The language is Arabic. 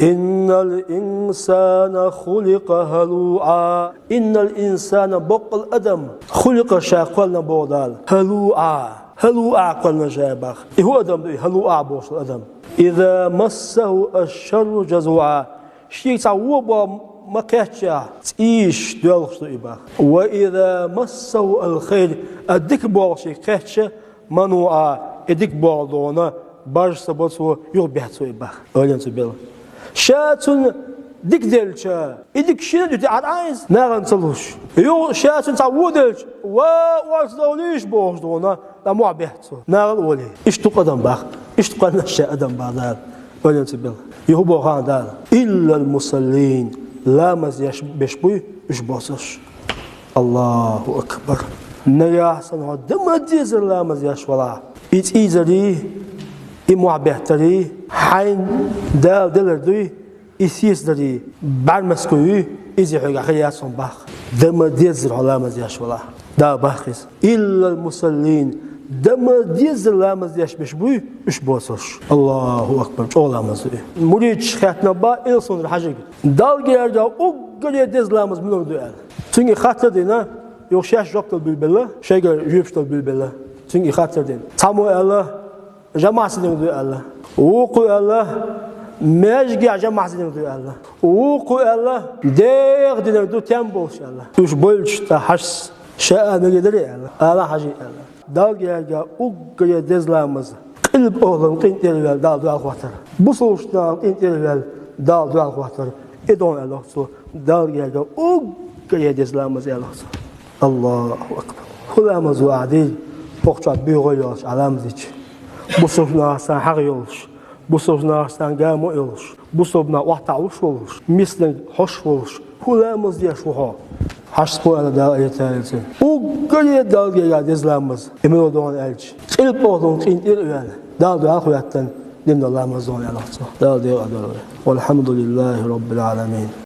إن الإنسان خلق هلوعا. إن الإنسان بقى الأدم خلق شاقلنا بودال هلوعا. هلوعا قلنا شابخ هو أدم هلوعا بوش الأدم. إذا مسه الشر جزوعا. شيء تعوب ما كاتشا تيش دولش إباخ. وإذا مسه الخير أديك بوش كاتشا منوعا أديك بوردونا باش سبوتو يربيحتو إباخ. أولين تبيل شاتون ديك دلشا إديك شنو تعاد عايز ناغن تلوش يو شاتون تعودلش وارزوليش بوش دونا لا مو بيحتو ناغن ولي إيش تقدم باخ إيش تقدم الشيء أدم بعدال أولين تبيل يهبو خان دال إلا المصلين لا مزياش بشبوي إيش بوسش. الله أكبر نيا حسن هدم الديزر لا مزياش ولا إيزري إموعبهتري حين دال دلردوي إسيسدري بعمسكوي إزي حاجة خيات صنباخ دم ديزر على مزياش ولا دا باخس إلا المصلين دم ديزر لا مزياش بشبوي إيش بوسش. الله أكبر شغلة مزوي مريد شخاتنا با إلسون الحاجة دال جيرجا أقل ديز لا مز منو دوال تيجي خاطر دينا يوشاش جوكتل بالبلة شيء جيبشتل بالبلة تيجي خاطر دين تامو الله جماعة سيدنا الله وقو الله ماجي جماعة سيدنا الله وقو الله دير دينا دو تيمبوش الله توش بولش تحس شاء نقدري الله الله حاجي الله دال جا وقيا دزلامز قلب أولم قنتيل دال دو الخواتر بصوشنا قنتيل دال دو الخواتر إدون الله سو دال جا وقيا دزلامز الله الله أكبر خلامز وعديل بقطع بيغياش علامزيش bu sözünə haq yolmuş, bu sözünə qəmu yolmuş, bu sözünə vaxtavuş olmuş, mislən xoş olmuş, hulamız yaşuha. Haşbu ala da ayetəlsin. O qəyə dalgaya dizləmiz, emin olduğun elçi. İlk olduğun qintir öyle. Daldı axiyatdan din Allah'ımız onu yalaxçı. Daldı adalır. Velhamdülillahi Rabbil alamin.